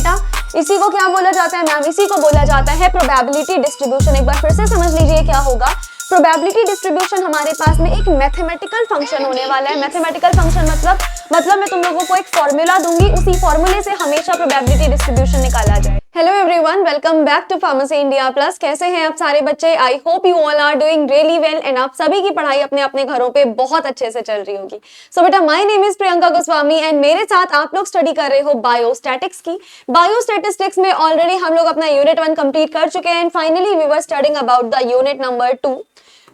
बेटा, इसी को क्या बोला जाता है मैम? इसी को बोला जाता है प्रोबेबिलिटी डिस्ट्रीब्यूशन। एक बार फिर से समझ लीजिए क्या होगा। प्रोबेबिलिटी डिस्ट्रीब्यूशन हमारे पास में एक मैथमेटिकल फंक्शन होने वाला है। मैथमेटिकल फंक्शन मतलब मैं तुम लोगों को एक फॉर्मूला दूंगी, उसी फॉर्मूले से हमेशा प्रोबेबिलिटी डिस्ट्रीब्यूशन निकाला जाए। Hello everyone, welcome back to pharmacy India plus. कैसे हैं आप सारे बच्चे? I hope you all are doing really well and आप सभी की पढ़ाई अपने अपने घरों पे बहुत अच्छे से चल रही होगी। सो बेटा, my name is Priyanka Goswami and मेरे साथ आप लोग स्टडी कर रहे हो बायोस्टैटिक्स की। बायोस्टैटिस्टिक्स में ऑलरेडी हम लोग अपना यूनिट 1 कंप्लीट कर चुके हैं and finally we were studing about the unit number 2।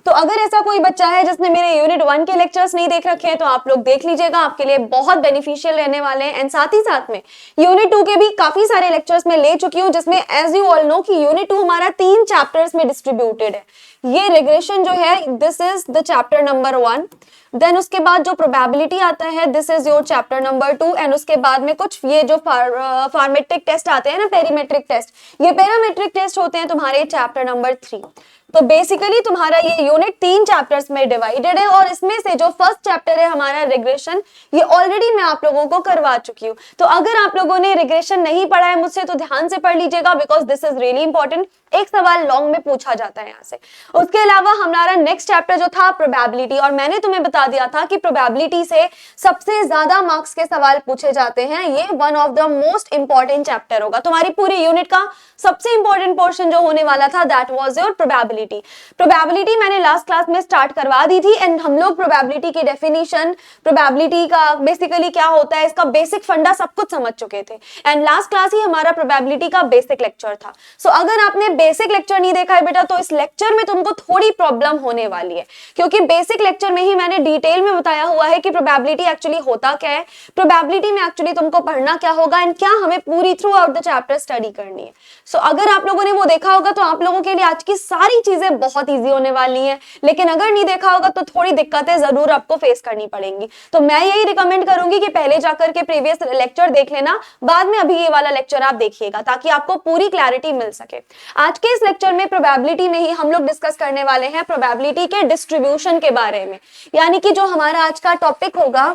तो अगर ऐसा कोई बच्चा है जिसने मेरे यूनिट 1 के लेक्चर्स नहीं देख रखे हैं तो आप लोग देख लीजिएगा, आपके लिए बहुत बेनिफिशियल रहने वाले हैं। एंड साथ ही साथ में यूनिट 2 के भी काफी सारे लेक्चर्स में ले चुकी हूं, जिसमें एज यू ऑल नो कि यूनिट 2 हमारा 3 चैप्टर्स में डिस्ट्रीब्यूटेड है। ये रिग्रेशन जो है, this is the chapter number 1। Then उसके बाद जो प्रोबेबिलिटी आता है, this is your chapter number 2। And उसके बाद में कुछ ये जो फॉर्मेट्रिक टेस्ट आते हैं ना, पेरीमेट्रिक टेस्ट, ये पैरामेट्रिक टेस्ट होते हैं तुम्हारे चैप्टर नंबर 3। तो बेसिकली तुम्हारा ये यूनिट 3 चैप्टर्स में डिवाइडेड है और इसमें से जो फर्स्ट चैप्टर है हमारा रिग्रेशन, ये ऑलरेडी मैं आप लोगों को करवा चुकी हूँ। तो अगर आप लोगों ने रिग्रेशन नहीं पढ़ा है मुझसे तो ध्यान से पढ़ लीजिएगा, because this is really important. एक सवाल लॉन्ग में पूछा जाता है यहाँ से। उसके अलावा हमारा नेक्स्ट चैप्टर जो था प्रोबेबिलिटी, और मैंने तुम्हें बता दिया था कि प्रोबेबिलिटी से सबसे ज्यादा मार्क्स के सवाल पूछे जाते हैं। ये one of the most important chapter होगा तुम्हारी पूरी यूनिट का। सबसे इंपॉर्टेंट पोर्शन जो होने वाला था दैट वाज योर प्रोबेबिलिटी मैंने लास्ट क्लास में स्टार्ट करवा दी थी एंड हम लोग प्रोबेबिलिटी की डेफिनेशन, प्रोबेबिलिटी का बेसिकली क्या होता है, इसका बेसिक फंडा सब कुछ समझ चुके थे। एंड लास्ट क्लास ही हमारा प्रोबेबिलिटी का बेसिक लेक्चर था। सो अगर आपने बेसिक लेक्चर नहीं देखा है बेटा तो इस लेक्चर में तुमको थोड़ी प्रॉब्लम होने वाली है, क्योंकि बेसिक लेक्चर में ही मैंने डिटेल में बताया हुआ है कि प्रोबेबिलिटी एक्चुअली होता क्या है, प्रोबेबिलिटी में एक्चुअली तुमको पढ़ना क्या होगा एंड क्या हमें पूरी through out the chapter study करनी है। सो अगर आप लोगों ने वो देखा होगा तो आप लोगों के लिए आज की सारी चीजें बहुत इजी होने वाली हैं, लेकिन अगर नहीं देखा होगा तो थोड़ी दिक्कतें जरूर आपको फेस करनी पड़ेंगी। तो मैं यही रिकमेंड करूंगी कि पहले जाकर के प्रीवियस लेक्चर देख लेना, बाद में अभी ये वाला लेक्चर आप देखिएगा ताकि आपको पूरी क्लैरिटी मिल सके। आज के इस लेक्चर में प्रोबेबिलिटी में ही हम लोग डिस्कस करने वाले हैं प्रोबेबिलिटी के डिस्ट्रीब्यूशन के बारे में, यानी कि जो हमारा आज का टॉपिक होगा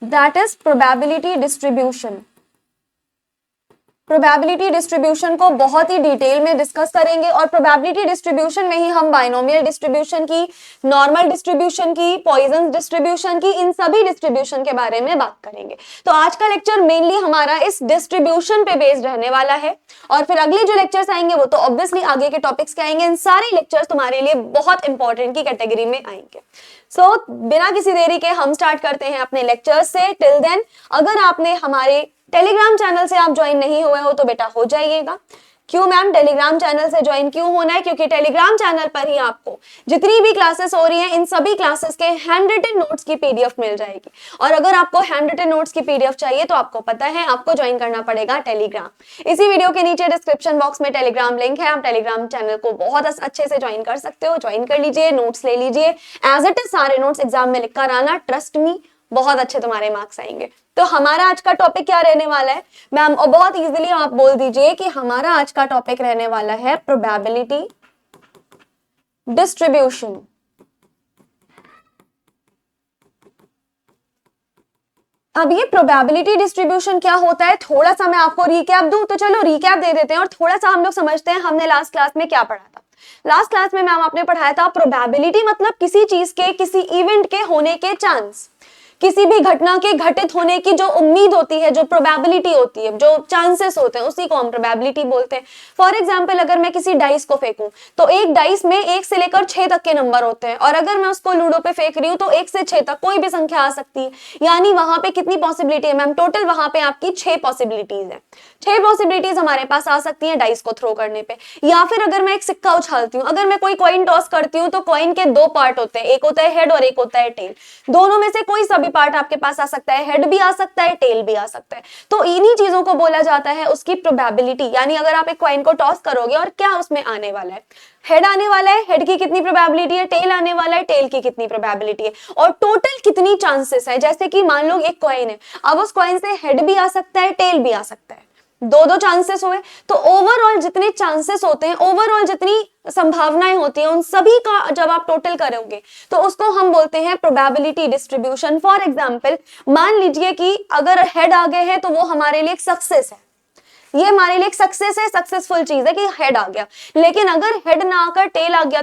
that is probability distribution. Probability distribution को बहुत ही डिटेल में डिस्कस करेंगे और प्रोबेबिलिटी डिस्ट्रीब्यूशन में ही हम बाइनोमियल डिस्ट्रीब्यूशन की, नॉर्मल डिस्ट्रीब्यूशन की, पॉइजन डिस्ट्रीब्यूशन की, इन सभी डिस्ट्रीब्यूशन के बारे में बात करेंगे। तो आज का लेक्चर मेनली हमारा इस डिस्ट्रीब्यूशन पे बेस्ड रहने वाला है और फिर अगले जो लेक्चर्स आएंगे वो तो ऑब्वियसली आगे के टॉपिक्स के आएंगे। इन सारे लेक्चर्स तुम्हारे लिए बहुत इंपॉर्टेंट की कैटेगरी में आएंगे। सो बिना किसी देरी के हम स्टार्ट करते हैं अपने लेक्चर्स से। टिल देन अगर आपने हमारे टेलीग्राम चैनल से आप ज्वाइन नहीं हुए हो तो बेटा हो जाइएगा। क्यों मैम टेलीग्राम चैनल से ज्वाइन क्यों होना है? क्योंकि टेलीग्राम चैनल पर ही आपको जितनी भी क्लासेस हो रही हैं इन सभी क्लासेस के हैंड रिटन नोट्स की पीडीएफ मिल जाएगी। और अगर आपको हैंड रिटन नोट्स की पीडीएफ चाहिए तो आपको पता है आपको ज्वाइन करना पड़ेगा टेलीग्राम। इसी वीडियो के नीचे डिस्क्रिप्शन बॉक्स में टेलीग्राम लिंक है, आप टेलीग्राम चैनल को बहुत अच्छे से ज्वाइन कर सकते हो। ज्वाइन कर लीजिए, नोट्स ले लीजिए, एज इट इज सारे नोट्स एग्जाम में लिख कर आना, ट्रस्ट मी बहुत अच्छे तुम्हारे मार्क्स आएंगे। तो हमारा आज का टॉपिक क्या रहने वाला है मैम? और बहुत इजीली आप बोल दीजिए कि हमारा आज का टॉपिक रहने वाला है प्रोबेबिलिटी डिस्ट्रीब्यूशन। अब ये प्रोबेबिलिटी डिस्ट्रीब्यूशन क्या होता है थोड़ा सा मैं आपको रिकैप दूं, तो चलो रिकैप दे देते हैं और थोड़ा सा हम लोग समझते हैं हमने लास्ट क्लास में क्या पढ़ा था। लास्ट क्लास में मैम आपने पढ़ाया था प्रोबेबिलिटी मतलब किसी चीज के, किसी इवेंट के होने के चांस, किसी भी घटना के घटित होने की जो उम्मीद होती है, जो प्रोबेबिलिटी होती है, जो चांसेस होते हैं, उसी को हम प्रोबेबिलिटी बोलते हैं। फॉर एग्जांपल अगर मैं किसी डाइस को फेंकूं तो एक डाइस में 1 से लेकर 6 तक के नंबर होते हैं और अगर मैं उसको लूडो पे फेंक रही हूँ तो 1 से 6 तक कोई भी संख्या आ सकती है। यानी वहां पे कितनी पॉसिबिलिटी है मैम? टोटल वहां पे आपकी 6 पॉसिबिलिटीज है। 6 पॉसिबिलिटीज हमारे पास आ सकती है डाइस को थ्रो करने पे। या फिर अगर मैं एक सिक्का उछालती हूँ, अगर मैं कोई कॉइन टॉस करती हूँ तो कॉइन के 2 पार्ट होते हैं, एक होता है हेड और एक होता है टेल। दोनों में से कोई सा भी पार्ट आपके पास आ सकता है, हेड भी आ सकता है, टेल भी आ सकता है। तो इन्हीं चीजों को बोला जाता है उसकी प्रोबेबिलिटी। यानी अगर आप एक कॉइन को टॉस करोगे और क्या उसमें आने वाला है, हेड आने वाला है, हेड की कितनी प्रोबेबिलिटी है, टेल आने वाला है, टेल की कितनी प्रोबेबिलिटी है, और टोटल कितनी चांसेस है। जैसे कि मान लो एक कॉइन है, अब उस कॉइन से हेड भी आ सकता है, टेल भी आ सकता है, दो चांसेस हुए। तो ओवरऑल जितने चांसेस होते हैं, ओवरऑल जितनी संभावनाएं होती हैं, उन सभी का जब आप टोटल करोगे तो उसको हम बोलते हैं प्रोबेबिलिटी डिस्ट्रीब्यूशन। फॉर एग्जांपल मान लीजिए कि अगर हेड आ गए हैं तो वो हमारे लिए एक सक्सेस है, ये हमारे लिए एक सक्सेस है, सक्सेसफुल चीज है कि हेड आ गया। लेकिन अगर हेड ना आकर टेल आ गया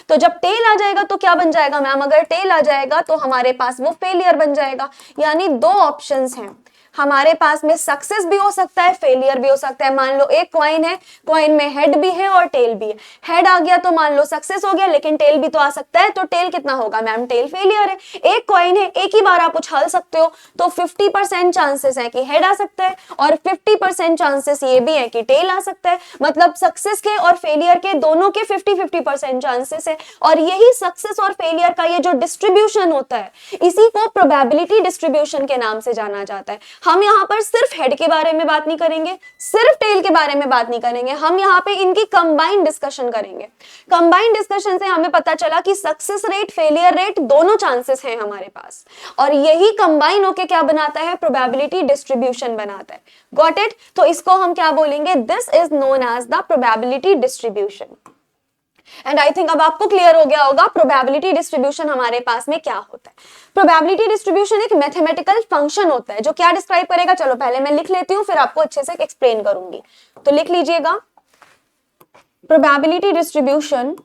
तो जब टेल आ जाएगा तो क्या बन जाएगा मैम? अगर टेल आ जाएगा तो हमारे पास वो फेलियर बन जाएगा। यानी दो ऑप्शंस हैं हमारे पास में, सक्सेस भी हो सकता है, फेलियर भी हो सकता है। मान लो एक कॉइन है, कॉइन में हेड भी है और टेल भी है। हेड आ गया तो मान लो सक्सेस हो गया, लेकिन टेल भी तो आ सकता है, तो टेल कितना होगा मैम? टेल फेलियर है। एक कॉइन है, एक ही बार आप उछाल सकते हो, तो 50% चांसेस है कि हेड आ सकता है और 50% चांसेस ये भी है कि टेल आ सकता है। मतलब सक्सेस के और फेलियर के दोनों के 50-50% चांसेस है। और यही सक्सेस और फेलियर का ये जो डिस्ट्रीब्यूशन होता है, इसी को प्रोबेबिलिटी डिस्ट्रीब्यूशन के नाम से जाना जाता है। हम यहाँ पर सिर्फ हेड के बारे में बात नहीं करेंगे, सिर्फ टेल के बारे में बात नहीं करेंगे, हम यहाँ पे इनकी कंबाइंड डिस्कशन करेंगे। कंबाइंड डिस्कशन से हमें पता चला कि सक्सेस रेट, फेलियर रेट दोनों चांसेस हैं हमारे पास, और यही कंबाइन होके क्या बनाता है? प्रोबेबिलिटी डिस्ट्रीब्यूशन बनाता है। Got it? तो इसको हम क्या बोलेंगे? This is known as the probability distribution. And I think अब आपको क्लियर हो गया होगा प्रोबेबिलिटी डिस्ट्रीब्यूशन हमारे पास में क्या होता है। प्रोबेबिलिटी डिस्ट्रीब्यूशन एक मैथमेटिकल फंक्शन होता है जो क्या डिस्क्राइब करेगा? चलो पहले मैं लिख लेती हूं, फिर आपको अच्छे से एक्सप्लेन करूंगी। तो लिख लीजिएगा, probability distribution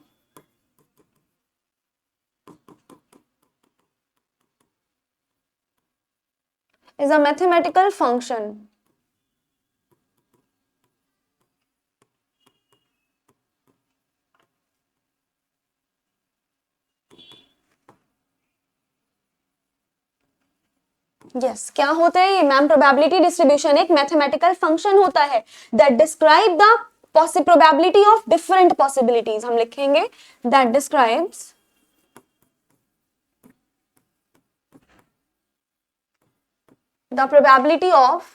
is a mathematical function yes क्या होता है ये मैम? प्रोबेबिलिटी डिस्ट्रीब्यूशन एक मैथमेटिकल फंक्शन होता है that describe the probability of different possibilities. हम लिखेंगे that describes the probability of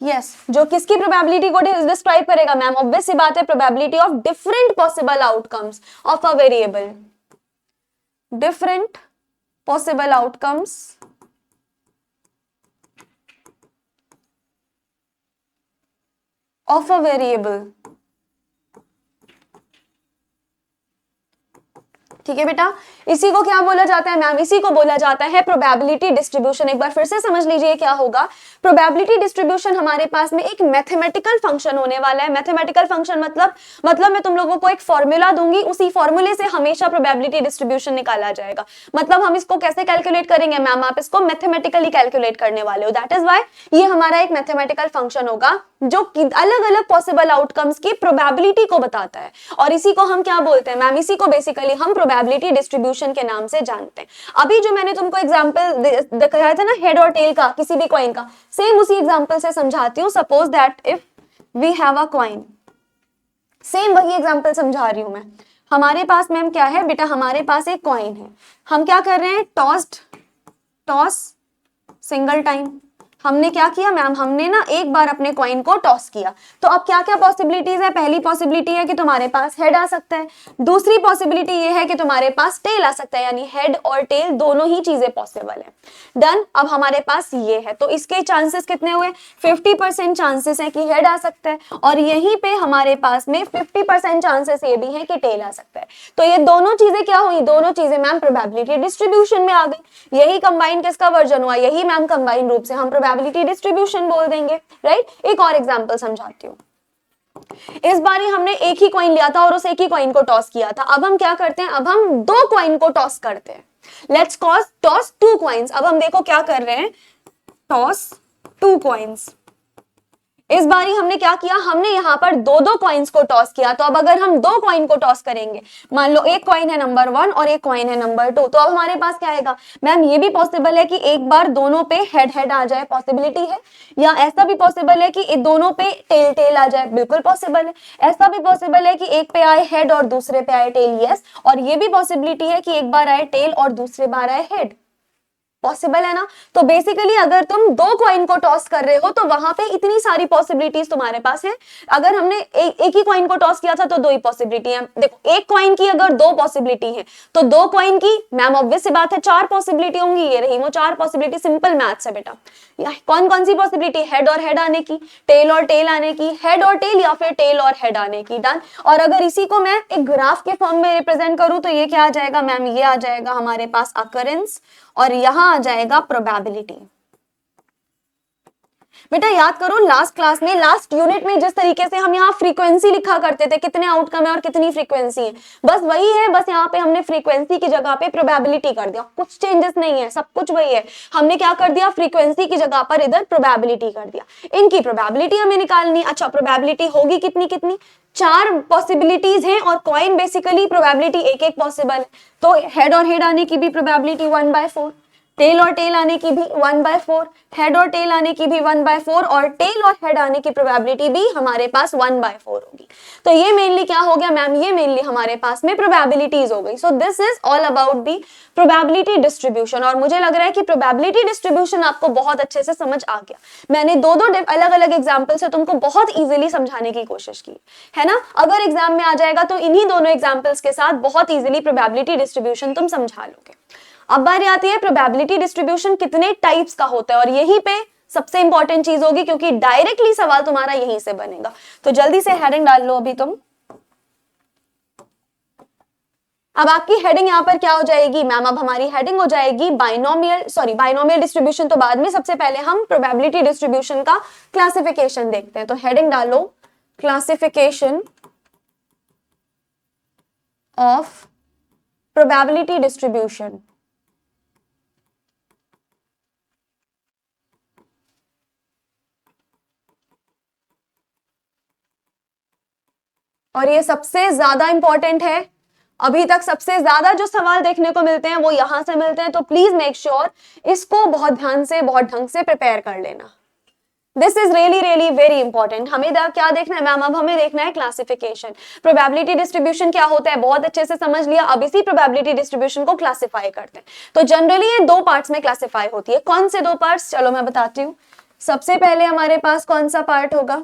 yes जो किसकी प्रोबेबिलिटी को डिस्क्राइब करेगा मैम? ऑब्वियस सी बात है, probability of different possible outcomes of a variable. Different possible outcomes of a variable. ठीक है बेटा, इसी को क्या बोला जाता है मैम? इसी को बोला जाता है प्रोबेबिलिटी डिस्ट्रीब्यूशन। एक बार फिर से समझ लीजिए क्या होगा। प्रोबेबिलिटी डिस्ट्रीब्यूशन हमारे पास में एक मैथमेटिकल फंक्शन होने वाला है। मैथमेटिकल फंक्शन मतलब मैं तुम लोगों को एक फॉर्मूला दूंगी, उसी फॉर्मूले से हमेशा प्रोबेबिलिटी डिस्ट्रीब्यूशन निकाला जाएगा। मतलब हम इसको कैसे कैलकुलेट करेंगे मैम? आप इसको मैथमेटिकली कैलकुलेट करने वाले हो। दैट इज वाई ये हमारा एक मैथमेटिकल फंक्शन होगा जो अलग अलग पॉसिबल आउटकम्स की प्रोबेबिलिटी को बताता है। और इसी को हम क्या बोलते हैं मैम? इसी को बेसिकली हम प्रोबेबिलिटी डिस्ट्रीब्यूशन के नाम से जानते हैं। अभी जो मैंने तुमको एग्जांपल दिखाया था ना हेड और टेल का, किसी भी कॉइन का, सेम उसी एग्जांपल से समझाती हूँ। Suppose that if we have a coin, same वही एग्जांपल समझा रही हूं मैं। हमारे पास मैम क्या है बेटा? हमारे पास एक कॉइन है। हम क्या कर रहे हैं? Toss single time. हमने क्या किया मैम? हमने ना एक बार अपने कॉइन को टॉस किया। तो अब क्या क्या पॉसिबिलिटीज है? पहली पॉसिबिलिटी है कि तुम्हारे पास हेड आ सकता है। दूसरी पॉसिबिलिटी ये है कि तुम्हारे पास टेल आ सकता है, यानी हेड और टेल दोनों ही चीजें पॉसिबल है। डन। अब हमारे पास ये है, तो इसके चांसेस कितने हुए? 50% चांसेस है कि हेड आ सकता है, और यहीं पे हमारे पास में 50% चांसेस ये भी है कि टेल आ सकता है। तो ये दोनों चीजें क्या हुई? दोनों चीजें मैम प्रोबेबिलिटी डिस्ट्रीब्यूशन में आ गई। यही कंबाइन किसका वर्जन हुआ? यही मैम कंबाइन रूप से हम प्रोबेबिलिटी डिस्ट्रीब्यूशन बोल देंगे। राइट। एक और एग्जांपल समझाती हूँ। इस बार हमने एक ही कॉइन लिया था और उस एक ही कॉइन को टॉस किया था। अब हम क्या करते हैं? अब हम दो कॉइन को टॉस करते हैं। Let's toss two coins. अब हम देखो क्या कर रहे हैं, टॉस टू कॉइन्स। इस बारी हमने क्या किया? हमने यहाँ पर दो दो कॉइन्स को टॉस किया। तो अब अगर हम दो कॉइन को टॉस करेंगे, मान लो एक कॉइन है नंबर 1 और एक कॉइन है नंबर 2, तो अब हमारे पास क्या आएगा मैम? ये भी पॉसिबल है कि एक बार दोनों पे हेड हेड आ जाए, पॉसिबिलिटी है। या ऐसा भी पॉसिबल है कि दोनों पे टेल टेल आ जाए, बिल्कुल पॉसिबल है। ऐसा भी पॉसिबल है कि एक पे आए हेड और दूसरे पे आए टेल, यस। और ये भी पॉसिबिलिटी है कि एक बार आए टेल और दूसरे बार आए हेड, पॉसिबल है ना। तो बेसिकली अगर तुम दो कॉइन को टॉस कर रहे हो तो वहां पे इतनी सारी पॉसिबिलिटीज तुम्हारे पास है। अगर हमने एक ही कॉइन को टॉस किया था तो दो ही पॉसिबिलिटी है। देखो एक कॉइन की अगर दो पॉसिबिलिटी है तो दो कॉइन की मैम ऑब्वियस सी बात है चार पॉसिबिलिटी होंगी, ये रही वो चार पॉसिबिलिटी, सिंपल मैथ्स है बेटा। कौन कौन सी पॉसिबिलिटी, हेड और हेड आने की, टेल और टेल आने की, हेड और टेल या फिर टेल और हेड आने की, डन। और अगर इसी को मैं एक ग्राफ के फॉर्म में रिप्रेजेंट करूं तो ये क्या आ जाएगा मैम, ये आ जाएगा हमारे पास अकरेंस और यहां आ जाएगा प्रोबेबिलिटी। बेटा याद करो लास्ट क्लास में, लास्ट यूनिट में जिस तरीके से हम यहाँ फ्रीक्वेंसी लिखा करते थे, कितने आउटकम है और कितनी फ्रीक्वेंसी है, बस वही है, बस यहाँ पे हमने फ्रीक्वेंसी की जगह पे प्रोबेबिलिटी कर दिया, कुछ चेंजेस नहीं है, सब कुछ वही है। हमने क्या कर दिया, फ्रीक्वेंसी की जगह पर इधर प्रोबेबिलिटी कर दिया। इनकी प्रोबेबिलिटी हमें निकालनी। अच्छा प्रोबेबिलिटी होगी कितनी कितनी, चार पॉसिबिलिटीज हैं और कॉइन बेसिकली प्रोबेबिलिटी एक एक पॉसिबल है। तो हेड और हेड आने की भी प्रोबेबिलिटी 1/4, टेल और टेल आने की भी 1/4, हेड और टेल आने की भी 1/4 और टेल और हेड आने की प्रोबेबिलिटी भी हमारे पास 1/4 होगी। तो ये मेनली क्या हो गया मैम, ये मेनली हमारे पास में प्रोबेबिलिटीज हो गई। So this is all about the probability distribution. और मुझे लग रहा है कि प्रोबेबिलिटी डिस्ट्रीब्यूशन आपको बहुत अच्छे से समझ आ गया। मैंने दो अलग अलग एग्जाम्पल से तुमको बहुत इजीली समझाने की कोशिश की है ना। अगर एग्जाम में आ जाएगा तो इन्हीं दोनों एग्जाम्पल्स के साथ बहुत इजीली प्रोबेबिलिटी डिस्ट्रीब्यूशन तुम समझा लोगे। अब बारी आती है प्रोबेबिलिटी डिस्ट्रीब्यूशन कितने टाइप्स का होता है, और यहीं पे सबसे इंपॉर्टेंट चीज होगी क्योंकि डायरेक्टली सवाल तुम्हारा यहीं से बनेगा। तो जल्दी से हेडिंग डाल लो अभी तुम। अब आपकी हेडिंग यहाँ पर क्या हो जाएगी मैम, अब हमारी हेडिंग हो जाएगी बाइनोमियल डिस्ट्रीब्यूशन तो बाद में, सबसे पहले हम प्रोबेबिलिटी डिस्ट्रीब्यूशन का क्लासिफिकेशन देखते हैं। तो हेडिंग डालो क्लासिफिकेशन ऑफ प्रोबेबिलिटी डिस्ट्रीब्यूशन। और ये सबसे ज्यादा इंपॉर्टेंट है, अभी तक सबसे ज्यादा जो सवाल देखने को मिलते हैं वो यहां से मिलते हैं। तो प्लीज मेक श्योर इसको बहुत ध्यान से बहुत ढंग से प्रिपेयर कर लेना। This is really really very important. हमें क्या देखना है मैम, अब हमें देखना है क्लासिफिकेशन। प्रोबेबिलिटी डिस्ट्रीब्यूशन क्या होता है बहुत अच्छे से समझ लिया। अब इसी प्रोबेबिलिटी डिस्ट्रीब्यूशन को क्लासिफाई करते हैं। तो जनरली ये दो पार्ट्स में क्लासिफाई होती है। कौन से दो पार्ट्स, चलो मैं बताती हूँ। सबसे पहले हमारे पास कौन सा पार्ट होगा,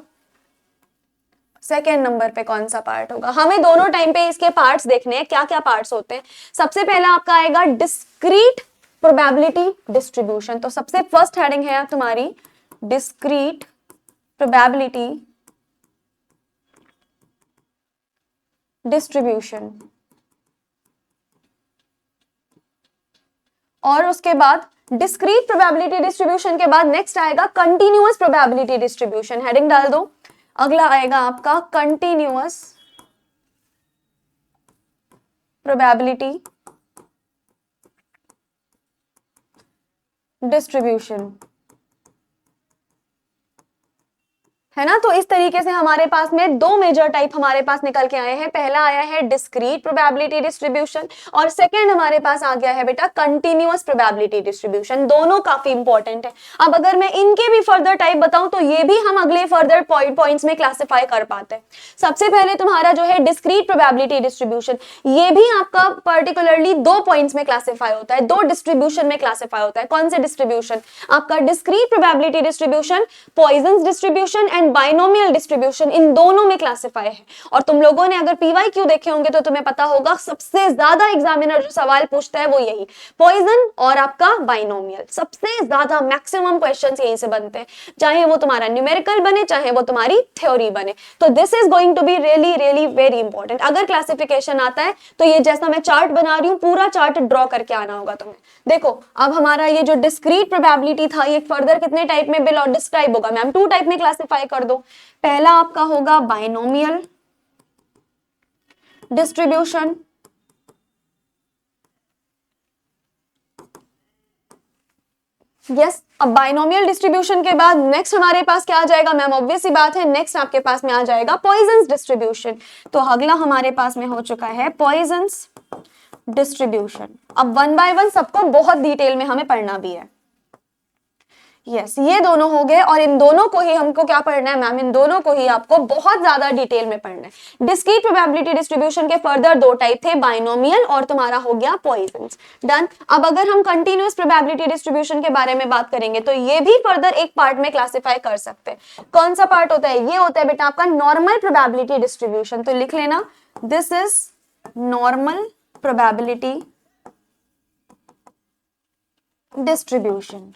सेकेंड नंबर पे कौन सा पार्ट होगा। हमें दोनों टाइम पे इसके पार्ट्स देखने हैं, क्या क्या पार्ट्स होते हैं। सबसे पहला आपका आएगा डिस्क्रीट प्रोबेबिलिटी डिस्ट्रीब्यूशन। तो सबसे फर्स्ट हेडिंग है तुम्हारी डिस्क्रीट प्रोबेबिलिटी डिस्ट्रीब्यूशन, और उसके बाद डिस्क्रीट प्रोबेबिलिटी डिस्ट्रीब्यूशन के बाद नेक्स्ट आएगा कंटिन्यूअस प्रोबेबिलिटी डिस्ट्रीब्यूशन। हेडिंग डाल दो। अगला आएगा आपका कंटिन्यूअस प्रोबेबिलिटी डिस्ट्रीब्यूशन, है ना। तो इस तरीके से हमारे पास में दो मेजर टाइप हमारे पास निकल के आए हैं। पहला आया है डिस्क्रीट प्रोबेबिलिटी डिस्ट्रीब्यूशन और सेकंड हमारे पास आ गया है बेटा कंटिन्यूअस प्रोबेबिलिटी डिस्ट्रीब्यूशन। दोनों काफी इंपॉर्टेंट है। अब अगर मैं इनके भी फर्दर टाइप बताऊं तो ये भी हम अगले फर्दर पॉइंट्स में क्लासिफाई कर पाते हैं। सबसे पहले तुम्हारा जो है डिस्क्रीट प्रोबेबिलिटी डिस्ट्रीब्यूशन, ये भी आपका पर्टिकुलरली दो पॉइंट्स में क्लासिफाई होता है, दो डिस्ट्रीब्यूशन में क्लासिफाई होता है। कौन से डिस्ट्रीब्यूशन, आपका discrete probability distribution, Poisson's distribution and binomial distribution, इन दोनों में क्लासिफाई है। और तुम लोगों ने अगर पीवाईक्यू देखे होंगे तो तुम्हें पता होगा सबसे ज्यादा एग्जामिनर जो सवाल पूछता है वो यही पॉइजन और आपका बाइनोमियल, सबसे ज्यादा मैक्सिमम क्वेश्चंस यहीं से बनते हैं, चाहे वो तुम्हारा न्यूमेरिकल बने चाहे वो तुम्हारी थ्योरी बने। तो this is going to be really really very important. अगर क्लासिफिकेशन आता है तो ये जैसा मैं चार्ट बना रही हूँ पूरा चार्ट ड्रॉ करके आना होगा तुम्हें। देखो अब हमारा ये जो डिस्क्रीट प्रोबेबिलिटी था ये फर्दर कितने टाइप में बिल और डिस्क्राइब होगा मैम, टू टाइप में क्लासिफाई कर दो। पहला आपका होगा बाइनोमियल डिस्ट्रीब्यूशन, यस। अब बाइनोमियल डिस्ट्रीब्यूशन के बाद नेक्स्ट हमारे पास क्या आ जाएगा मैम, ऑब्वियस सी बात है नेक्स्ट आपके पास में आ जाएगा पॉइजन्स डिस्ट्रीब्यूशन। तो अगला हमारे पास में हो चुका है पॉइजन्स डिस्ट्रीब्यूशन। अब वन बाय वन सबको बहुत डिटेल में हमें पढ़ना भी है। यस ये दोनों हो गए, और इन दोनों को ही हमको क्या पढ़ना है मैम, इन दोनों को ही आपको बहुत ज्यादा डिटेल में पढ़ना है। डिस्क्रीट प्रोबेबिलिटी डिस्ट्रीब्यूशन के फर्दर दो टाइप थे, बाइनोमियल और तुम्हारा हो गया पॉइजन्स। डन। अब अगर हम कंटिन्यूअस प्रोबेबिलिटी डिस्ट्रीब्यूशन के बारे में बात करेंगे तो ये भी फर्दर एक पार्ट में क्लासिफाई कर सकते हैं। कौन सा पार्ट होता है, ये होता है बेटा आपका नॉर्मल प्रोबेबिलिटी डिस्ट्रीब्यूशन। तो लिख लेना, this is normal probability distribution.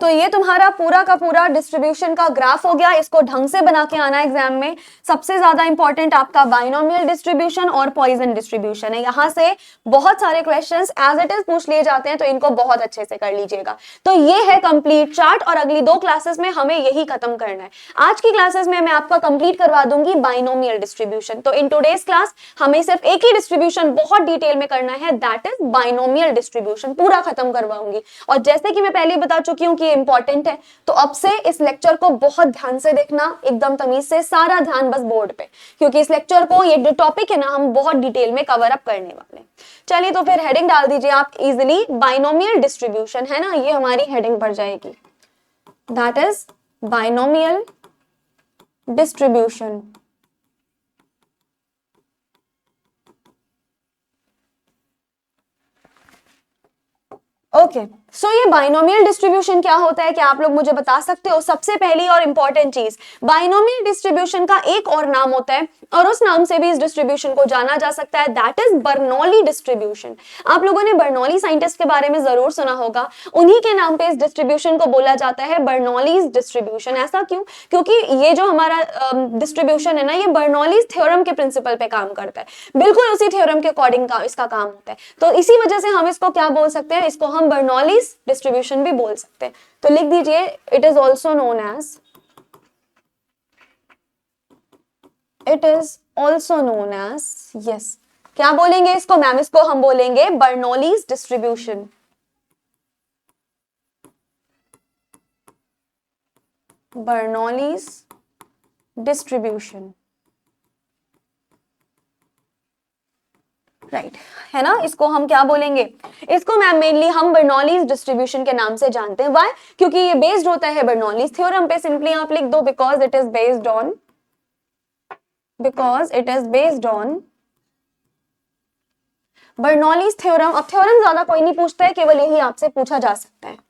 तो ये तुम्हारा पूरा का पूरा डिस्ट्रीब्यूशन का ग्राफ हो गया, इसको ढंग से बना के आना एग्जाम में। सबसे ज्यादा इंपॉर्टेंट आपका बाइनोमियल डिस्ट्रीब्यूशन और पॉइजन डिस्ट्रीब्यूशन है, यहां से बहुत सारे क्वेश्चंस एज इट इज पूछ लिए जाते हैं, तो इनको बहुत अच्छे से कर लीजिएगा। तो ये है कंप्लीट चार्ट, और अगली दो क्लासेस में हमें यही खत्म करना है। आज की क्लासेस में मैं आपका कंप्लीट करवा दूंगी बाइनोमियल डिस्ट्रीब्यूशन। तो इन टूडेज क्लास हमें सिर्फ एक ही डिस्ट्रीब्यूशन बहुत डिटेल में करना है, दैट इज बाइनोमियल डिस्ट्रीब्यूशन, पूरा खत्म करवाऊंगी। और जैसे कि मैं पहले बता चुकी हूँ कि इंपॉर्टेंट है, तो अब से इस लेक्चर को बहुत ध्यान से देखना, एकदम तमीज से, सारा ध्यान बस बोर्ड पे, क्योंकि इस लेक्चर को, ये जो टॉपिक है ना, हम बहुत डिटेल में कवर अप करने वाले हैं। चलिए तो फिर हेडिंग डाल दीजिए आप इजीली, बाइनोमियल डिस्ट्रीब्यूशन है ना, ये हमारी हेडिंग पर जाएगी, that is binomial distribution. Okay, so ये बाइनोमियल डिस्ट्रीब्यूशन क्या होता है, क्या आप लोग मुझे बता सकते हो? सबसे पहली और इंपॉर्टेंट चीज, बाइनोमियल डिस्ट्रीब्यूशन का एक और नाम होता है, और उस नाम से भी इस डिस्ट्रीब्यूशन को जाना जा सकता है, दैट इज बर्नौली डिस्ट्रीब्यूशन। आप लोगों ने बर्नौली साइंटिस्ट के बारे में जरूर सुना होगा, उन्हीं के नाम पे इस डिस्ट्रीब्यूशन को बोला जाता है बर्नौलीज डिस्ट्रीब्यूशन। ऐसा क्यों? क्योंकि ये जो हमारा डिस्ट्रीब्यूशन है ना, ये बर्नौलीज थ्योरम के प्रिंसिपल पे काम करता है, बिल्कुल उसी थ्योरम के अकॉर्डिंग इसका काम होता है। तो इसी वजह से हम इसको क्या बोल सकते हैं, इसको हम बर्नौलीज डिस्ट्रीब्यूशन भी बोल सकते हैं। तो लिख दीजिए, it is also known as, it is also known as, yes, क्या बोलेंगे इसको मैम? इसको हम बोलेंगे Bernoulli's distribution. Bernoulli's distribution, right, है ना? इसको हम क्या बोलेंगे? इसको मैम मेनली हम बर्नौलीज डिस्ट्रीब्यूशन के नाम से जानते हैं। व्हाई? क्योंकि ये बेस्ड होता है बर्नौलीज थ्योरम पे। सिंपली आप लिख दो, because it is based on, because it is based on Bernoulli's theorem. अब थ्योरम ज्यादा कोई नहीं पूछता है, केवल यही आपसे पूछा जा सकता है।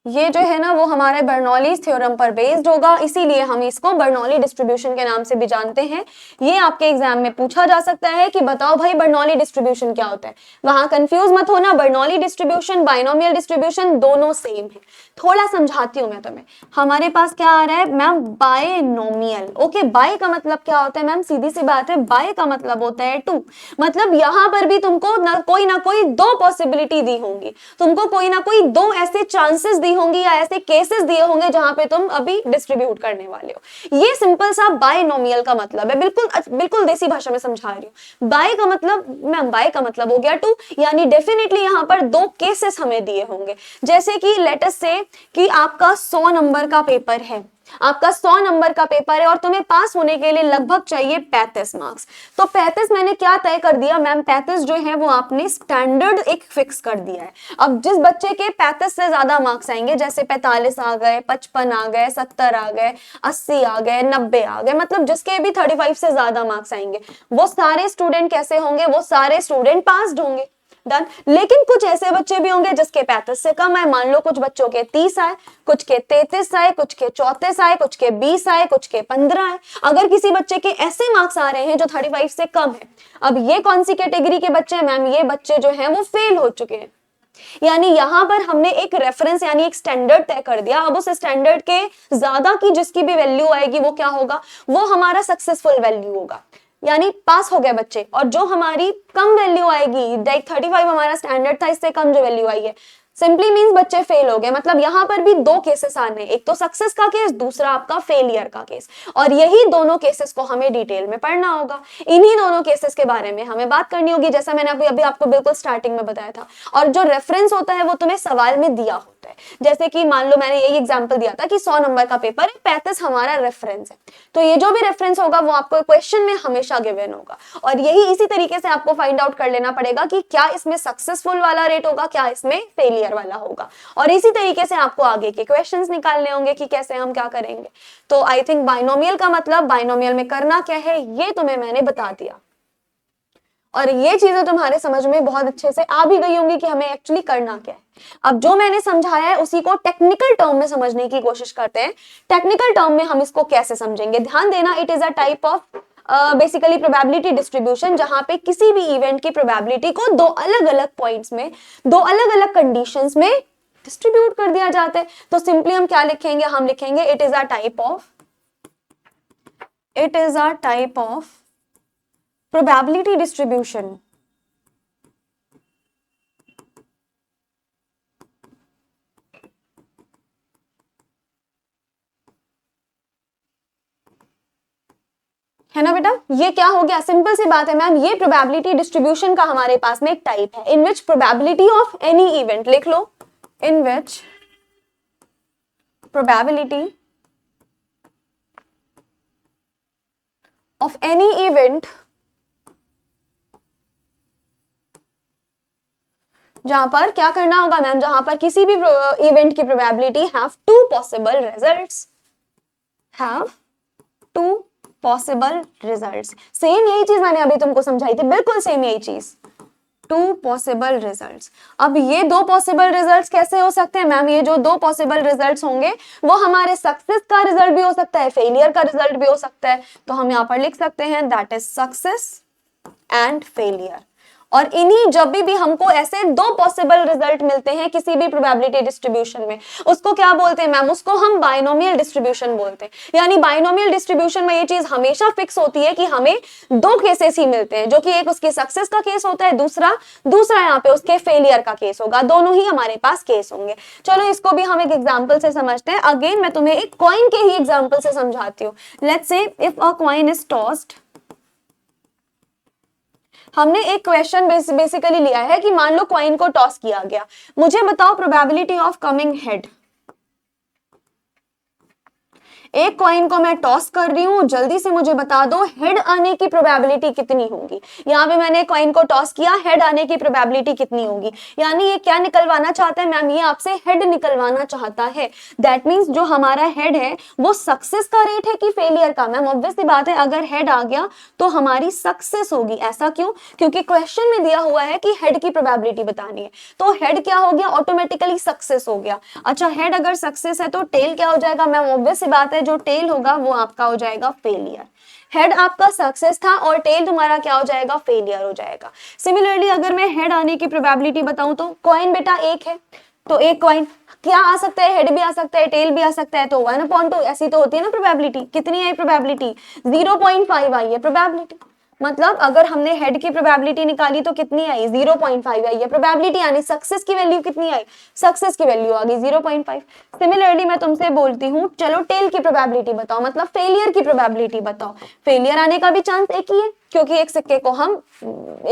ये जो है ना, वो हमारे बर्नौलीज थ्योरम पर बेस्ड होगा, इसीलिए हम इसको बर्नौली डिस्ट्रीब्यूशन के नाम से भी जानते हैं। ये आपके एग्जाम में पूछा जा सकता है कि बताओ भाई बर्नौली डिस्ट्रीब्यूशन क्या होता है। वहां कंफ्यूज मत होना, बर्नौली डिस्ट्रीब्यूशन, बाइनोमियल डिस्ट्रीब्यूशन दोनों सेम है। थोड़ा समझाती हूँ मैं तुम्हें। हमारे पास क्या आ रहा है मैम? बायनोमियल। ओके, बाय का मतलब क्या होता है मैम? सीधी सी बात है, बाय का मतलब होता है टू। मतलब यहां पर भी तुमको ना कोई दो पॉसिबिलिटी दी होंगी, तुमको कोई ना कोई दो ऐसे चांसेस दी होंगी या ऐसे केसेस दिए होंगे जहां पे तुम अभी डिस्ट्रीब्यूट करने वाले हो। ये सिंपल सा बायनोमियल का मतलब है, बिल्कुल देसी भाषा में समझा रही हूँ। बाय का मतलब मैम, बाय का मतलब हो गया टू, यानी डेफिनेटली यहां पर दो केसेस हमें दिए होंगे। जैसे कि लेट अस से कि आपका 100 नंबर का पेपर है, आपका 100 नंबर का पेपर है और तुम्हें पास होने के लिए लगभग चाहिए 35 मार्क्स। तो 35 मैंने क्या तय कर दिया मैम? 35 जो है वो आपने स्टैंडर्ड एक फिक्स कर दिया है। अब जिस बच्चे के 35 से ज्यादा मार्क्स आएंगे, जैसे 45 आ गए, 55 आ गए, 70 आ गए, 80 आ गए, 90 आ गए, मतलब जिसके भी 35 से ज्यादा मार्क्स आएंगे, वो सारे स्टूडेंट कैसे होंगे? वो सारे स्टूडेंट पास्ड होंगे। डन। लेकिन कुछ ऐसे बच्चे भी होंगे जिसके 35 से कम है। मान लो कुछ बच्चों के 30 आए, कुछ के 33 आए, कुछ के 34 आए, कुछ के 20 आए, कुछ के 15 आए। अगर किसी बच्चे के ऐसे मार्क्स आ रहे हैं जो 35 से कम है, अब ये कौन सी कैटेगरी के बच्चे हैं मैम? ये बच्चे जो हैं वो फेल हो चुके हैं। यानी यहां पर हमने एक रेफरेंस यानी एक स्टैंडर्ड तय कर दिया। अब उस स्टैंडर्ड के ज्यादा की जिसकी भी वैल्यू आएगी वो क्या होगा? वो हमारा सक्सेसफुल वैल्यू होगा, यानी पास हो गए बच्चे। और जो हमारी कम वैल्यू आएगी, लाइक 35 हमारा स्टैंडर्ड था, इससे कम जो वैल्यू आई है, सिंपली मींस बच्चे फेल हो गए। मतलब यहां पर भी दो केसेस आने, एक तो सक्सेस का केस, दूसरा आपका फेलियर का केस। और यही दोनों केसेस को हमें डिटेल में पढ़ना होगा। इन्हीं दोनों केसेस के बारे में हमें बात करनी होगी, जैसा मैंने अभी आपको बिल्कुल स्टार्टिंग में बताया था। और जो रेफरेंस होता है वो तुम्हें सवाल में दिया होता है। सकता है। जैसे कि मान लो मैंने यही एग्जांपल दिया था कि 100 नंबर का पेपर है, 35 हमारा रेफरेंस है, तो ये जो भी रेफरेंस होगा वो आपको क्वेश्चन में हमेशा गिवन होगा। और यही इसी तरीके से आपको फाइंड आउट कर लेना पड़ेगा कि क्या इसमें सक्सेसफुल वाला रेट होगा, क्या इसमें फेलियर वाला होगा, और इसी तरीके से आपको आगे के क्वेश्चंस निकालने होंगे कि कैसे हम क्या करेंगे। तो आई थिंक बाइनोमियल का मतलब, बाइनोमियल में करना क्या है, ये तुम्हें मैंने बता दिया, और ये चीजें तुम्हारे समझ में बहुत अच्छे से आ भी गई होंगी कि हमें एक्चुअली करना क्या है। अब जो मैंने समझाया है उसी को टेक्निकल टर्म में समझने की कोशिश करते हैं। टेक्निकल टर्म में हम इसको कैसे समझेंगे, ध्यान देना, it is a type of basically probability distribution, जहां पे किसी भी इवेंट की प्रोबेबिलिटी को दो अलग अलग पॉइंट्स में, दो अलग अलग कंडीशंस में डिस्ट्रीब्यूट कर दिया जाता है। तो सिंपली हम क्या लिखेंगे, हम लिखेंगे it is a type of probability distribution। है ना बेटा, ये क्या हो गया, सिंपल सी बात है मैम, ये प्रोबेबिलिटी डिस्ट्रीब्यूशन का हमारे पास में एक टाइप है इन विच प्रोबेबिलिटी ऑफ एनी इवेंट, लिख लो, इन विच प्रोबेबिलिटी ऑफ एनी इवेंट, जहां पर क्या करना होगा मैम, जहां पर किसी भी इवेंट की probability have two possible results, have two possible results. Same यही चीज मैंने अभी तुमको समझाई थी, बिल्कुल सेम यही चीज, टू पॉसिबल रिजल्ट्स। अब ये दो पॉसिबल रिजल्ट्स कैसे हो सकते हैं मैम, ये जो दो पॉसिबल रिजल्ट्स होंगे वो हमारे सक्सेस का रिजल्ट भी हो सकता है, फेलियर का रिजल्ट भी हो सकता है। तो हम यहाँ पर लिख सकते हैं that is success and failure. और इन्हीं जब भी हमको ऐसे दो पॉसिबल रिजल्ट मिलते हैं किसी भी प्रोबेबिलिटी डिस्ट्रीब्यूशन में, उसको क्या बोलते हैं मैम, उसको हम बाइनोमियल डिस्ट्रीब्यूशन बोलते हैं। यानी बाइनोमियल डिस्ट्रीब्यूशन में ये चीज हमेशा फिक्स होती है कि हमें दो केसेस ही मिलते हैं, जो कि एक उसकी सक्सेस का केस होता है, दूसरा यहाँ पे उसके फेलियर का केस होगा, दोनों ही हमारे पास केस होंगे। चलो इसको भी हम एक एग्जाम्पल से समझते हैं। अगेन मैं तुम्हें एक कॉइन के ही एग्जाम्पल से समझाती हूँ। Let's say if a coin is tossed, हमने एक क्वेश्चन बेसिकली लिया है कि मान लो कॉइन को टॉस किया गया, मुझे बताओ प्रोबेबिलिटी ऑफ कमिंग हेड। एक कॉइन को मैं टॉस कर रही हूं, जल्दी से मुझे बता दो हेड आने की प्रोबेबिलिटी कितनी होगी। यहाँ पे मैंने कॉइन को टॉस किया, हेड आने की प्रोबेबिलिटी कितनी होगी। यानी ये क्या निकलवाना चाहता है मैम, ये आपसे हेड निकलवाना चाहता है। दैट मीन्स जो हमारा हेड है वो सक्सेस का रेट है कि फेलियर का। मैम ऑब्वियस सी बात है, अगर हेड आ गया तो हमारी सक्सेस होगी। ऐसा क्यों, क्योंकि क्वेश्चन में दिया हुआ है कि हेड की प्रोबेबिलिटी बतानी है, तो हेड क्या हो गया, ऑटोमेटिकली सक्सेस हो गया। अच्छा हेड अगर सक्सेस है तो टेल क्या हो जाएगा मैम, ऑब्वियस सी बात है जो टेल होगा वो आपका हो जाएगा फेलियर। हेड आपका सक्सेस था और टेल तुम्हारा क्या हो जाएगा, फेलियर हो जाएगा। सिमिलरली अगर मैं हेड आने की प्रोबेबिलिटी बताऊं तो कॉइन बेटा एक है, तो एक कॉइन क्या आ सकता है, हेड भी आ सकता है, टेल भी आ सकता है, तो 1/2 ऐसी तो होती है ना प्रोबेबिलिटी। कितनी आई प्रोबेबिलिटी, 0.5 आई है प्रोबेबिलिटी। मतलब अगर हमने हेड की प्रोबेबिलिटी निकाली तो कितनी आई, 0.5 आई है प्रोबेबिलिटी। यानी सक्सेस की वैल्यू कितनी आई, सक्सेस की वैल्यू आ गई 0.5। सिमिलरली मैं तुमसे बोलती हूँ चलो टेल की प्रोबेबिलिटी बताओ, मतलब फेलियर की प्रोबेबिलिटी बताओ। फेलियर आने का भी चांस एक ही है, क्योंकि एक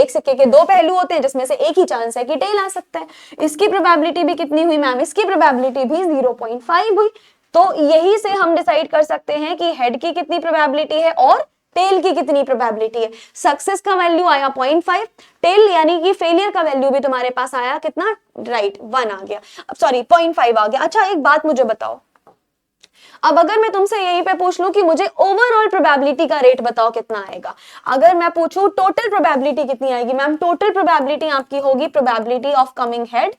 सिक्के के दो पहलू होते हैं, जिसमें से एक ही चांस है कि टेल आ सकता है। इसकी प्रोबेबिलिटी भी कितनी हुई मैम, इसकी प्रोबेबिलिटी भी 0.5 हुई। तो यही से हम डिसाइड कर सकते हैं कि हेड की कितनी प्रोबेबिलिटी है और टेल की कितनी प्रोबेबिलिटी है। सक्सेस का वैल्यू आया 0.5, टेल यानी कि फेलियर का वैल्यू भी तुम्हारे पास आया कितना, राइट 1 आ गया, सॉरी 0.5 आ गया। अच्छा एक बात मुझे बताओ, अब अगर मैं तुमसे यहीं पे पूछ लूं कि मुझे ओवरऑल प्रोबेबिलिटी का रेट बताओ कितना आएगा, अगर मैं पूछूं टोटल प्रोबेबिलिटी कितनी आएगी मैम, टोटल प्रोबेबिलिटी आपकी होगी probability of coming head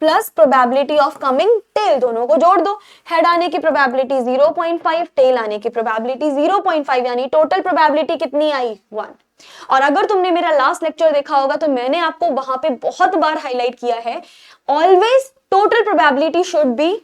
plus probability of coming tail, दोनों को जोड़ दो। हेड आने की प्रोबेबिलिटी 0.5, टेल आने की प्रोबेबिलिटी 0.5, यानी टोटल प्रोबेबिलिटी कितनी आई 1। और अगर तुमने मेरा लास्ट लेक्चर देखा होगा तो मैंने आपको वहां पे बहुत बार हाईलाइट किया है, always total probability should be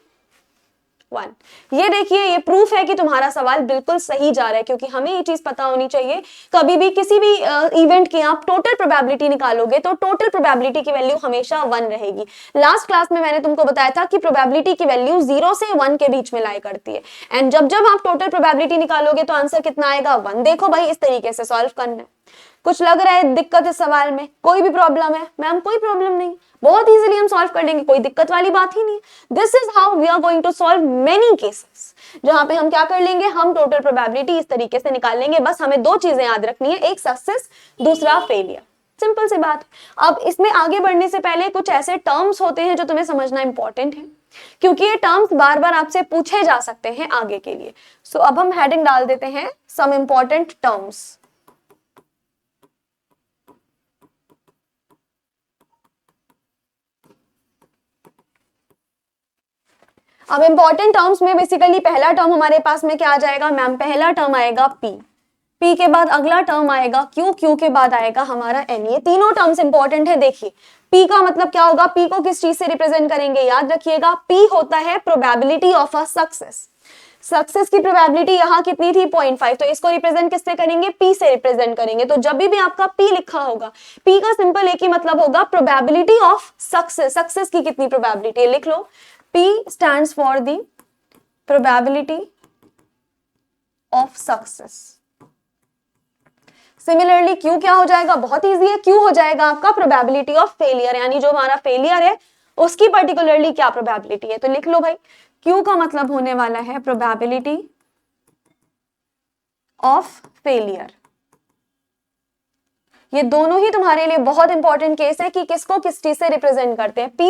1। ये देखिए, ये प्रूफ है कि तुम्हारा सवाल बिल्कुल सही जा रहा है, क्योंकि हमें ये चीज पता होनी चाहिए, कभी भी किसी भी इवेंट की आप टोटल प्रोबेबिलिटी निकालोगे तो टोटल प्रोबेबिलिटी की वैल्यू हमेशा 1 रहेगी। लास्ट क्लास में मैंने तुमको बताया था कि प्रोबेबिलिटी की वैल्यू 0 से 1 के बीच में लाई करती है, एंड जब जब आप टोटल प्रोबेबिलिटी निकालोगे तो आंसर कितना आएगा 1। देखो भाई, इस तरीके से सॉल्व करना है। कुछ लग रहा है दिक्कत इस सवाल में, कोई भी प्रॉब्लम है मैम, कोई प्रॉब्लम नहीं, बहुत इजीली हम सॉल्व कर लेंगे, कोई दिक्कत वाली बात ही नहीं। This is how we are going to solve many cases, जहां पे हम क्या कर लेंगे, हम टोटल प्रोबेबिलिटी इस तरीके से निकाल लेंगे। बस हमें दो चीजें याद रखनी है, एक सक्सेस, दूसरा फेलियर, सिंपल सी बात। अब इसमें आगे बढ़ने से पहले कुछ ऐसे टर्म्स होते हैं जो तुम्हें समझना इंपॉर्टेंट है, क्योंकि ये टर्म्स बार बार आपसे पूछे जा सकते हैं आगे के लिए। सो अब हम हेडिंग डाल देते हैं सम इंपॉर्टेंट टर्म्स। अब इंपॉर्टेंट टर्म्स में बेसिकली पहला टर्म हमारे पास में क्या आ जाएगा मैम, पहला टर्म आएगा पी, पी के बाद अगला टर्म आएगा क्यू, क्यू के बाद आएगा हमारा एन। ये तीनों टर्म्स इंपॉर्टेंट है। देखिए पी का मतलब क्या होगा, पी को किस चीज से रिप्रेजेंट करेंगे, याद रखिएगा पी होता है probability of a success. Success की प्रोबेबिलिटी यहाँ कितनी थी 0.5, तो इसको रिप्रेजेंट किससे करेंगे, पी से रिप्रेजेंट करेंगे। तो जब भी आपका पी लिखा होगा, पी का सिंपल एक ही मतलब होगा प्रोबेबिलिटी ऑफ सक्सेस। सक्सेस की कितनी प्रोबेबिलिटी है, लिख लो, P stands for the probability of success. Similarly, Q क्या हो जाएगा, बहुत इजी है, Q हो जाएगा आपका probability of failure, यानी जो हमारा failure है उसकी particularly क्या probability है। तो लिख लो भाई, Q का मतलब होने वाला है probability of failure। ये दोनों ही तुम्हारे लिए बहुत इंपॉर्टेंट केस है कि किसको किस चीज से रिप्रेजेंट करते हैं। P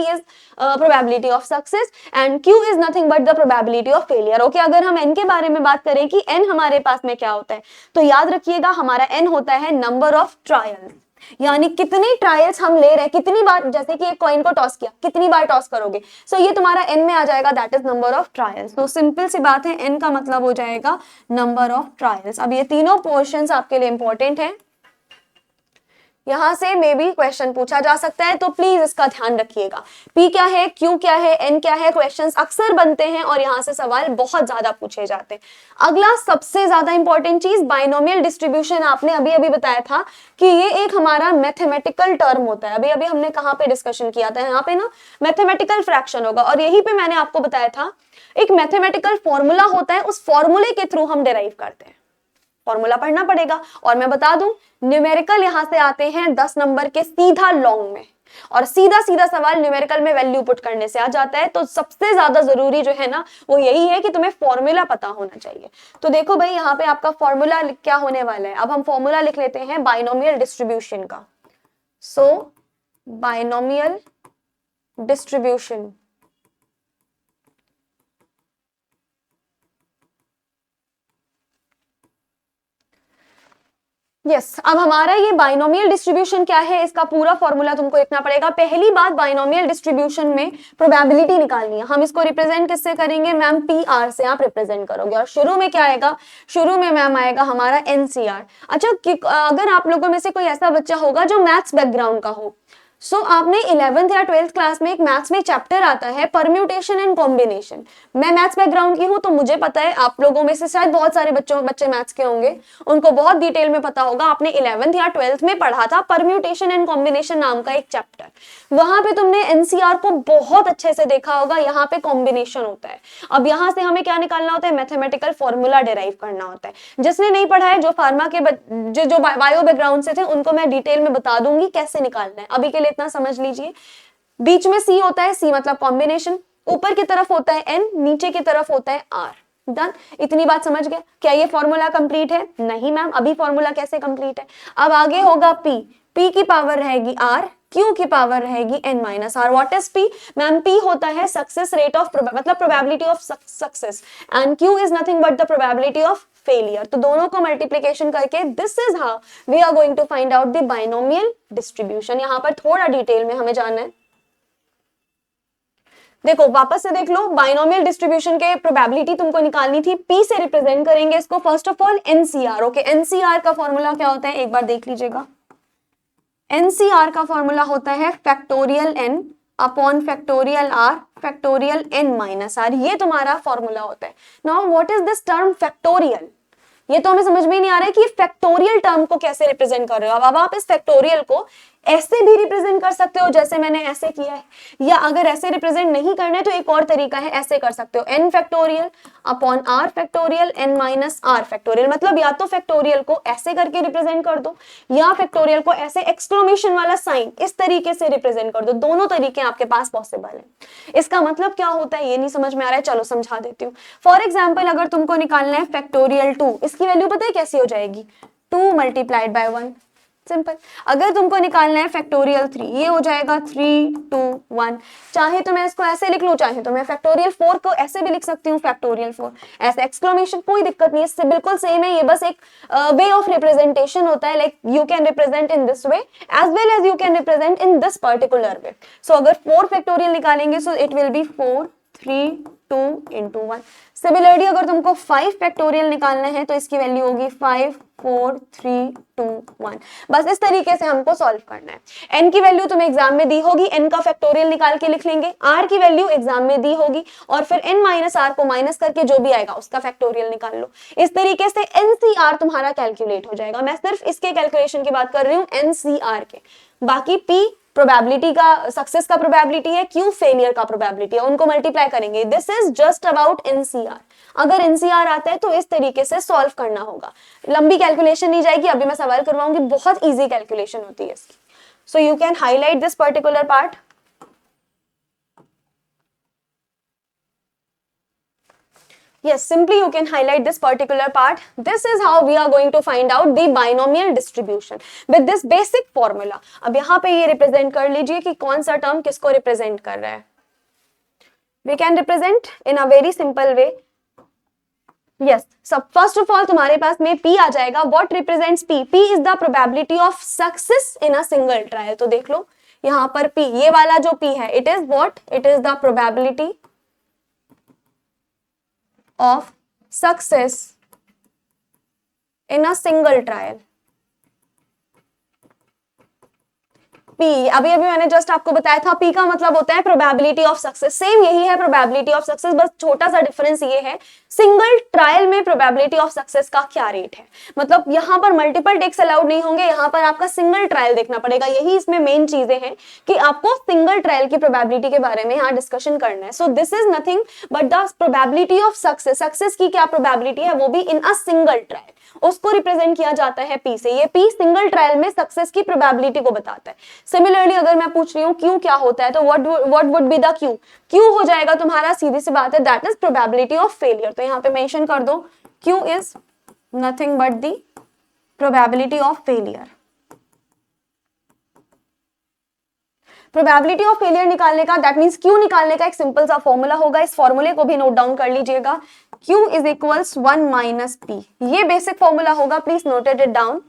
is probability of success and Q is nothing but the probability of failure. Okay, अगर हम N के बारे में बात करें कि N हमारे पास में क्या होता है, तो याद रखिएगा हमारा N होता है नंबर ऑफ ट्रायल्स, यानी कितनी ट्रायल्स हम ले रहे हैं, कितनी बार, जैसे कि एक कॉइन को टॉस किया, कितनी बार टॉस करोगे, सो ये तुम्हारा N में आ जाएगा, that is number of trials. तो सिंपल सी बात है, N का मतलब हो जाएगा नंबर ऑफ ट्रायल्स। अब ये तीनों पोर्शंस आपके लिए इंपॉर्टेंट है, यहां से मे बी क्वेश्चन पूछा जा सकता है, तो प्लीज इसका ध्यान रखिएगा। P क्या है, Q क्या है, N क्या है, क्वेश्चंस अक्सर बनते हैं और यहां से सवाल बहुत ज्यादा पूछे जाते हैं। अगला सबसे ज्यादा इंपॉर्टेंट चीज बाइनोमियल डिस्ट्रीब्यूशन। आपने अभी अभी बताया था कि ये एक हमारा मैथमेटिकल टर्म होता है, अभी अभी हमने कहां पे डिस्कशन किया था, यहाँ पे ना मैथमेटिकल फ्रैक्शन होगा, और यही पे मैंने आपको बताया था एक मैथमेटिकल फॉर्मूला होता है, उस फॉर्मूले के थ्रू हम डिराइव करते हैं। फॉर्मूला पढ़ना पड़ेगा, और मैं बता दूं न्यूमेरिकल यहां से आते हैं 10 नंबर के सीधा लॉन्ग में, और सीधा सीधा सवाल न्यूमेरिकल में वैल्यू पुट करने से आ जाता है। तो सबसे ज्यादा जरूरी जो है ना वो यही है कि तुम्हें फॉर्मूला पता होना चाहिए। तो देखो भाई यहाँ पे आपका फॉर्मूला क्या होने वाला है, अब हम फॉर्मूला लिख लेते हैं बाइनोमियल डिस्ट्रीब्यूशन का। सो बाइनोमियल डिस्ट्रीब्यूशन, यस अब हमारा ये बाइनोमियल डिस्ट्रीब्यूशन क्या है, इसका पूरा फॉर्मूला तुमको लिखना पड़ेगा। पहली बात, बाइनोमियल डिस्ट्रीब्यूशन में प्रोबेबिलिटी निकालनी है, हम इसको रिप्रेजेंट किससे करेंगे मैम, पी आर से आप रिप्रेजेंट करोगे, और शुरू में क्या आएगा, शुरू में मैम आएगा हमारा एनसीआर। अच्छा, अगर आप लोगों में से कोई ऐसा बच्चा होगा जो मैथ्स बैकग्राउंड का हो, सो आपने 11th या 12th क्लास में एक मैथ्स में चैप्टर आता है परम्यूटेशन एंड कॉम्बिनेशन। मैं मैथ्स बैकग्राउंड की हूं तो मुझे पता है, आप लोगों में से शायद बहुत सारे बच्चे मैथ्स के होंगे, उनको बहुत डिटेल में पता होगा, आपने 11th या 12th में पढ़ा था परम्यूटेशन एंड कॉम्बिनेशन नाम का एक चैप्टर। वहां पे तुमने एनसीआर को बहुत अच्छे से देखा होगा, यहाँ पे कॉम्बिनेशन होता है। अब यहाँ से हमें क्या निकालना होता है, मैथमेटिकल फॉर्मूला डिराइव करना होता है। जिसने नहीं पढ़ा है, जो फार्मा के जो बायो बैकग्राउंड से थे, उनको मैं डिटेल में बता दूंगी कैसे निकालना है। अभी के लिए इतना समझ लीजिए, बीच में सी होता है, सी मतलब कॉम्बिनेशन, ऊपर की तरफ होता है एन, नीचे की तरफ होता है आर। डन, इतनी बात समझ गए। क्या ये फॉर्मूला कंप्लीट है, नहीं मैम, अभी फॉर्मूला कैसे कंप्लीट है। अब आगे होगा पी, पी की पावर रहेगी आर, क्यू की पावर रहेगी n minus R. What is P ma'am, P होता है सक्सेस रेट ऑफ, मतलब probability of success, and Q is nothing but the probability of failure. तो दोनों को मल्टीप्लिकेशन करके this is how we are going to find out the binomial distribution. यहां पर थोड़ा डिटेल में हमें जानना है। देखो वापस से देख लो, बाइनोमियल डिस्ट्रीब्यूशन के प्रोबेबिलिटी तुमको निकालनी थी, पी से रिप्रेजेंट करेंगे इसको first of all NCR. Okay, NCR का फॉर्मूला क्या होता है एक बार देख लीजिएगा। एनसीआर का फॉर्मूला होता है factorial N upon factorial R factorial N minus R, ये तुम्हारा फॉर्मूला होता है। Now what is this term factorial, ये तो हमें समझ में नहीं आ रहा है कि फैक्टोरियल टर्म को कैसे रिप्रेजेंट कर रहे हो। अब आप इस फैक्टोरियल को ऐसे भी रिप्रेजेंट कर सकते हो जैसे मैंने ऐसे किया है, या अगर ऐसे रिप्रेजेंट नहीं करना है तो एक और तरीका है, ऐसे कर सकते हो n factorial upon r factorial n minus r factorial. मतलब या तो फैक्टोरियल को ऐसे करके रिप्रेजेंट कर दो या फैक्टोरियल को ऐसे एक्सक्लेमेशन वाला साइन इस तरीके से रिप्रेजेंट कर दो, दोनों तरीके आपके पास पॉसिबल है। इसका मतलब क्या होता है ये नहीं समझ में आ रहा है, चलो समझा देती हूँ। फॉर एग्जाम्पल अगर तुमको निकालना है फैक्टोरियल 2, इसकी वैल्यू पता है कैसी हो जाएगी, 2 मल्टीप्लाइड बाय 1, सिंपल। अगर तुमको निकालना है फैक्टोरियल 3, ये हो जाएगा 3 2 1। चाहे तो मैं इसको ऐसे लिख लूं, चाहे तो मैं फैक्टोरियल 4 को ऐसे भी लिख सकती हूँ, फैक्टोरियल 4 ऐसे एक्सक्लेमेशन, कोई दिक्कत नहीं है, इससे बिल्कुल सेम है। ये बस एक वे ऑफ रिप्रेजेंटेशन होता है, like you can represent in this way as well as you can represent in this particular way. So अगर 4 फैक्टोरियल निकालेंगे so it will be 4 3 2 into 1। Similarly अगर तुमको 5 फैक्टोरियल निकालना है तो इसकी वैल्यू होगी 5 4 3 2 1। बस इस तरीके से हमको सॉल्व करना है। n की वैल्यू तुम्हें एग्जाम में दी होगी, n का फैक्टोरियल निकाल के लिख लेंगे, r की वैल्यू एग्जाम में दी होगी और फिर n माइनस r को माइनस करके जो भी आएगा उसका फैक्टोरियल निकाल लो। इस तरीके से NCR तुम्हारा कैलकुलेट हो जाएगा। मैं सिर्फ इसके कैलकुलेशन की बात कर रही हूँ, NCR के। बाकी P प्रोबेबिलिटी का, सक्सेस का प्रोबेबिलिटी है, Q फेलियर का प्रोबेबिलिटी है, उनको मल्टीप्लाई करेंगे। This is just about NCR। अगर NCR आता है तो इस तरीके से सॉल्व करना होगा, लंबी कैलकुलेशन नहीं जाएगी, अभी मैं सवाल करवाऊंगी, बहुत इजी कैलकुलेशन होती है इसकी। So you can highlight this particular part. Yes, simply you can highlight this particular part. This is how we are going to find out the binomial distribution with this basic formula. अब यहाँ पे ये represent कर लीजिए कि कौन सा term किसको represent कर रहा है। We can represent in a very simple way. Yes, so first of all तुम्हारे पास में P आ जाएगा। What represents P? P is the probability of success in a single trial। तो देख लो यहाँ पर P, ये वाला जो P है, it is what? It is the probability of success in a single trial। P, अभी अभी मैंने जस्ट आपको बताया था, P का मतलब होता है प्रोबेबिलिटी ऑफ सक्सेस। सेम यही है प्रोबेबिलिटी ऑफ सक्सेस, बस छोटा सा डिफरेंस ये है सिंगल ट्रायल में प्रोबेबिलिटी ऑफ सक्सेस का क्या रेट है। मतलब यहाँ पर मल्टीपल टेक्स अलाउड नहीं होंगे, यहाँ पर आपका सिंगल ट्रायल देखना पड़ेगा। यही इसमें मेन चीजें हैं कि आपको सिंगल ट्रायल की प्रोबेबिलिटी के बारे में यहाँ डिस्कशन करना है। So this is nothing but the probability of success. Success की क्या प्रोबेबिलिटी है, वो भी इन अ सिंगल ट्रायल, उसको रिप्रेजेंट किया जाता है P से। ये P सिंगल ट्रायल में सक्सेस की प्रोबेबिलिटी को बताता है। सिमिलरली अगर मैं पूछ रही हूँ Q क्या होता है, तो what would be the Q? Q हो जाएगा तुम्हारा, सीधी सी बात है, that is probability of failure. तो यहाँ पे मेंशन कर दो, Q is nothing but the probability of failure. Probability of failure निकालने का, दैट मींस Q निकालने का एक सिंपल सा फॉर्मूला होगा, इस फॉर्मूले को भी नोट डाउन कर लीजिएगा। Q is equals 1 minus P, ये बेसिक फॉर्मूला होगा, प्लीज नोटेड इट डाउन।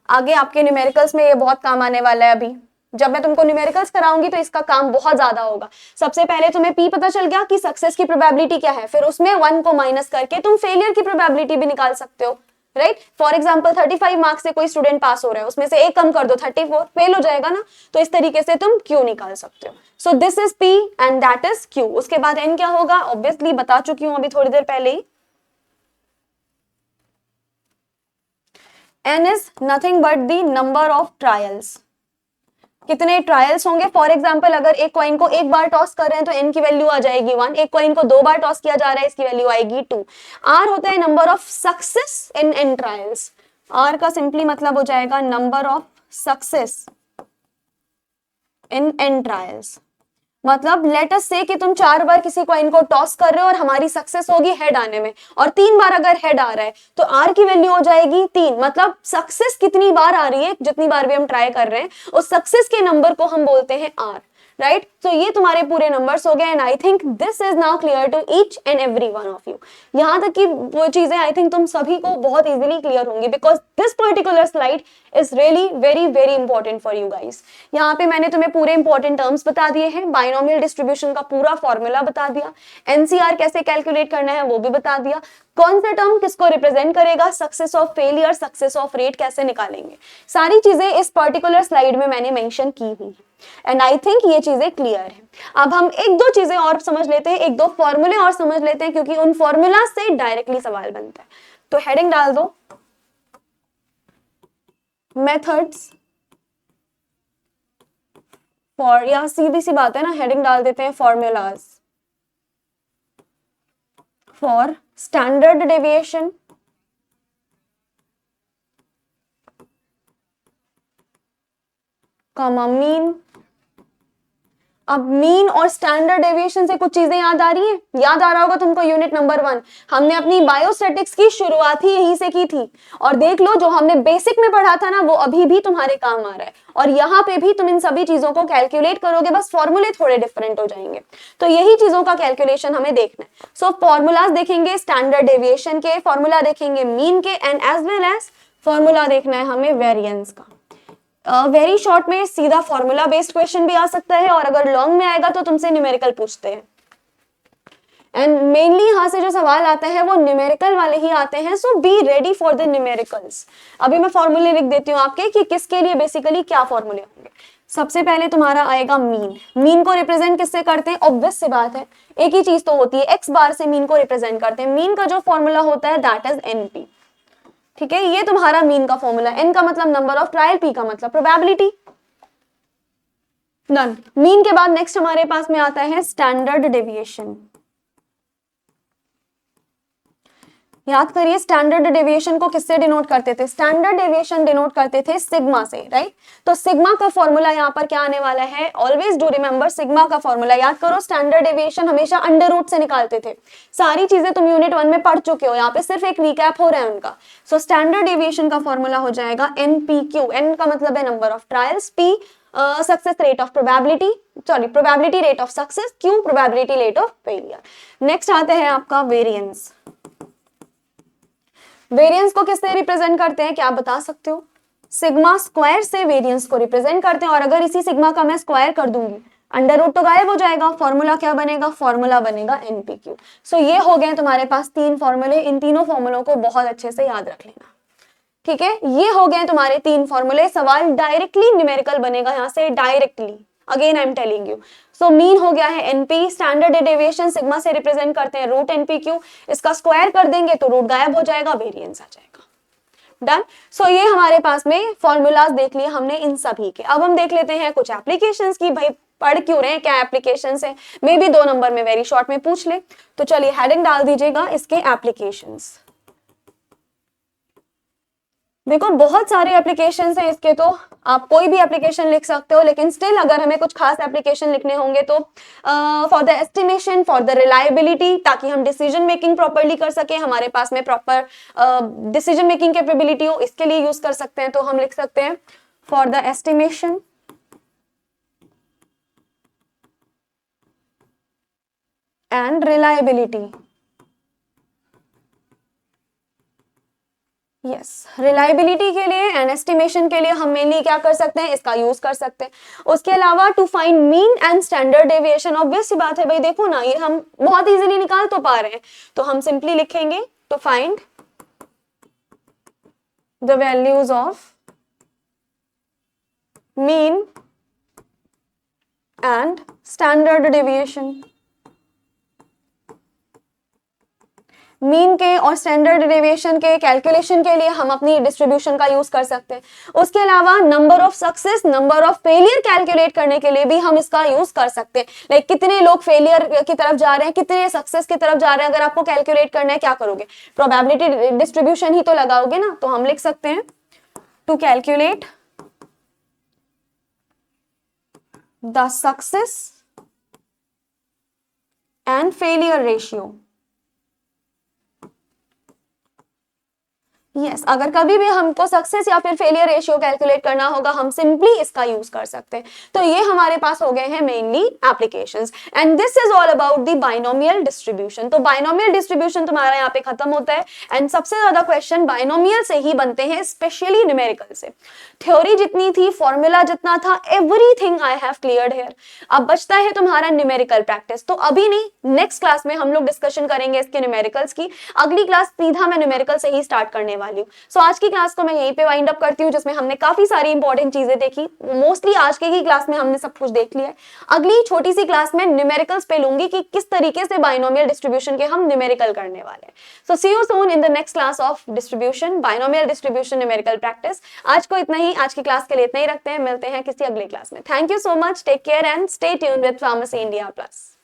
आगे आपके न्यूमेरिकल्स में ये बहुत काम आने वाला है। अभी जब मैं तुमको न्यूमेरिकल्स कराऊंगी तो इसका काम बहुत ज्यादा होगा। सबसे पहले तुम्हें P पता चल गया कि सक्सेस की प्रोबेबिलिटी क्या है, फिर उसमें 1 को माइनस करके तुम फेलियर की प्रोबेबिलिटी भी निकाल सकते हो, राइट। फॉर एग्जाम्पल 35 मार्क्स से कोई स्टूडेंट पास हो रहा है, उसमें से एक कम कर दो, 34 फेल हो जाएगा ना, तो इस तरीके से तुम Q निकाल सकते हो। So this is P and that is Q। उसके बाद N क्या होगा, ऑब्वियसली बता चुकी हूं अभी थोड़ी देर पहले ही। N is nothing but the number of trials। कितने ट्रायल्स होंगे। फॉर एग्जाम्पल अगर एक कॉइन को एक बार टॉस कर रहे हैं तो N की वैल्यू आ जाएगी 1, एक कॉइन को 2 बार टॉस किया जा रहा है, इसकी वैल्यू आएगी 2। R होता है number of success in N trials. R का सिंपली मतलब हो जाएगा number of success in N trials. मतलब लेट अस से कि तुम 4 बार किसी कॉइन को टॉस कर रहे हो और हमारी सक्सेस होगी हेड आने में, और 3 बार अगर हेड आ रहा है तो R की वैल्यू हो जाएगी 3। मतलब सक्सेस कितनी बार आ रही है, जितनी बार भी हम ट्राई कर रहे हैं, उस सक्सेस के नंबर को हम बोलते हैं R, राइट। तो ये तुम्हारे पूरे नंबर्स हो गए and I think this is now clear to each and every one of you. यहाँ तक कि वो चीजें आई थिंक तुम सभी को बहुत इजीली क्लियर होंगी, because this particular slide is really very very important for you guys. यहाँ पे मैंने तुम्हें पूरे इंपॉर्टेंट टर्म्स बता दिए हैं, बाइनोमियल डिस्ट्रीब्यूशन का पूरा फॉर्मूला बता दिया, NCR कैसे कैलकुलेट करना है वो भी बता दिया, कौन सा टर्म किसको रिप्रेजेंट करेगा, success of failure, success of rate कैसे निकालेंगे, सारी चीजें इस पर्टिकुलर स्लाइड में मैंने मेंशन की हुई है। एंड आई थिंक ये चीजें क्लियर है। अब हम एक दो चीजें और समझ लेते हैं, एक दो फॉर्मूले और समझ लेते हैं, क्योंकि उन फॉर्मूला से डायरेक्टली सवाल बनता है। तो हेडिंग डाल दो, मेथड्स फॉर, या सीधी सी बात है ना, हेडिंग डाल देते हैं formulas for standard deviation, comma mean. अब मीन और स्टैंडर्ड डेविएशन से कुछ चीजें याद आ रही है, याद आ रहा होगा तुमको यूनिट नंबर 1, हमने अपनी बायोस्टैटिक्स की शुरुआत ही यहीं से की थी, और देख लो जो हमने बेसिक में पढ़ा था ना वो अभी भी तुम्हारे काम आ रहा है, और यहाँ पे भी तुम इन सभी चीजों को कैलकुलेट करोगे, बस फॉर्मूले थोड़े डिफरेंट हो जाएंगे, तो यही चीजों का कैलकुलेशन हमें देखना है। सो फॉर्मूलाज देखेंगे स्टैंडर्ड डेविएशन के, फॉर्मूला देखेंगे मीन के, and as well as formula देखना है हमें वेरिएंस का। वेरी शॉर्ट में सीधा फॉर्मूला बेस्ड क्वेश्चन भी आ सकता है, और अगर लॉन्ग में आएगा तो तुमसे न्यूमेरिकल पूछते हैं, एंड मेनली यहाँ से जो सवाल आता है वो न्यूमेरिकल वाले ही आते हैं, so be ready for the numericals. अभी मैं फॉर्मूले लिख देती हूँ आपके कि किसके लिए बेसिकली क्या फॉर्मूले होंगे। सबसे पहले तुम्हारा आएगा मीन। मीन को रिप्रेजेंट किससे करते हैं, ऑब्वियस सी बात है, एक ही चीज तो होती है, एक्स बार से मीन को रिप्रेजेंट करते हैं। मीन का जो फॉर्मूला होता है दैट इज एनपी, ठीक है, ये तुम्हारा मीन का फॉर्मूला। एन का मतलब नंबर ऑफ ट्रायल, पी का मतलब प्रोबेबिलिटी। डन। मीन के बाद नेक्स्ट हमारे पास में आता है स्टैंडर्ड डेविएशन। याद करिए स्टैंडर्ड डेविएशन को किससे डिनोट करते थे, स्टैंडर्ड डेविएशन डिनोट करते थे सिग्मा से, राइट। तो सिग्मा का फॉर्मूला यहाँ पर क्या आने वाला है, ऑलवेज डू रिमेंबर सिग्मा का फॉर्मूला। याद करो स्टैंडर्ड डेविएशन हमेशा अंडर रूट से निकालते थे, सारी चीजें तुम यूनिट 1 में पढ़ चुके हो, यहाँ पे सिर्फ एक रिकैप हो रहा है उनका। सो स्टैंडर्ड डेविएशन का फॉर्मूला हो जाएगा NPQ। एन का मतलब है number of trials, P success rate of probability, sorry probability rate of success, Q probability rate of failure. Next आते हैं आपका वेरिएंस। वेरिएंस को किससे रिप्रेजेंट करते हैं, क्या आप बता सकते हो, सिग्मा स्क्वायर से वेरिएंस को रिप्रेजेंट करते हैं, और अगर इसी सिग्मा का मैं स्क्वायर कर दूंगी अंडर रूट तो गायब हो जाएगा, फॉर्मूला क्या बनेगा, फॉर्मूला बनेगा NPQ। सो ये हो गए तुम्हारे पास 3 फॉर्मूले, इन तीनों फॉर्मूलों को बहुत अच्छे से याद रख लेना, ठीक है। ये हो गए तुम्हारे 3 फॉर्मूले। सवाल डायरेक्टली न्यूमेरिकल बनेगा यहाँ से, directly, again I am telling you. So mean हो गया है NP, स्टैंडर्ड डेविएशन सिग्मा से रिप्रेजेंट करते हैं रूट NPQ, इसका स्क्वायर कर देंगे तो रूट गायब हो जाएगा, वेरिएंस आ जाएगा। डन। सो ये हमारे पास में फॉर्मूलाज देख लिए हमने इन सभी के। अब हम देख लेते हैं कुछ एप्लीकेशंस की, भाई पढ़ क्यों रहे हैं, क्या एप्लीकेशंस है, मे बी 2 नंबर में वेरी शॉर्ट में पूछ ले। तो चलिए हेडिंग डाल दीजिएगा इसके एप्लीकेशंस। देखो बहुत सारे एप्लीकेशंस हैं इसके, तो आप कोई भी एप्लीकेशन लिख सकते हो, लेकिन स्टिल अगर हमें कुछ खास एप्लीकेशन लिखने होंगे तो for the estimation, for the reliability, ताकि हम डिसीजन मेकिंग प्रॉपर्ली कर सके, हमारे पास में प्रॉपर डिसीजन मेकिंग कैपेबिलिटी हो, इसके लिए यूज कर सकते हैं। तो हम लिख सकते हैं for the estimation and reliability. Yes, reliability के लिए एंड एस्टिमेशन के लिए हम मेनली क्या कर सकते हैं, इसका यूज कर सकते हैं। उसके अलावा to find mean and standard deviation, obvious सी बात है भाई, देखो ना ये हम बहुत इजीली निकाल तो पा रहे हैं, तो हम सिंपली लिखेंगे to find the values of mean and standard deviation. Mean के और स्टैंडर्ड डेविएशन के कैलकुलेशन के लिए हम अपनी डिस्ट्रीब्यूशन का यूज कर सकते हैं। उसके अलावा number of success, number of failure calculate करने के लिए भी हम इसका यूज कर सकते हैं। लाइक कितने लोग फेलियर की तरफ जा रहे हैं, कितने सक्सेस की तरफ जा रहे हैं, अगर आपको कैलकुलेट करना है क्या करोगे, प्रोबेबिलिटी डिस्ट्रीब्यूशन ही तो लगाओगे ना। तो हम लिख सकते हैं to calculate the success and failure ratio. Yes, अगर कभी भी हमको सक्सेस या फिर फेलियर रेशियो कैलकुलेट करना होगा हम सिंपली इसका यूज कर सकते हैं। तो ये हमारे पास हो गए हैं mainly applications, and this is all about the binomial distribution. तो बाइनोमियल डिस्ट्रीब्यूशन तुम्हारा यहाँ पे खत्म होता है, एंड सबसे ज्यादा क्वेश्चन बाइनोमियल से ही बनते हैं, स्पेशली न्यूमेरिकल से। थ्योरी जितनी थी, फॉर्मूला जितना था, everything I have cleared here. अब बचता है तुम्हारा न्यूमेरिकल प्रैक्टिस। तो अभी नहीं, नेक्स्ट क्लास में हम लोग डिस्कशन करेंगे इसके न्यूमेरिकल्स की। अगली क्लास सीधा मैं न्यूमेरिकल से ही स्टार्ट करने वाली वाली हूँ। सो आज की क्लास को मैं यहीं पे वाइंड अप करती हूँ, जिसमें हमने काफी सारी इंपॉर्टेंट चीजें देखी। मोस्टली आज के ही क्लास में हमने सब कुछ देख लिया है। अगली छोटी सी क्लास में न्यूमेरिकल्स पे लूंगी कि किस तरीके से बाइनोमियल डिस्ट्रीब्यूशन के हम न्यूमेरिकल करने वाले हैं। So see you soon in the next class of distribution, binomial distribution numerical practice. आज को इतना ही, आज की क्लास के लिए इतना ही रखते हैं। मिलते हैं किसी अगले क्लास में। Thank you so much, take care and stay tuned with pharmacy India plus.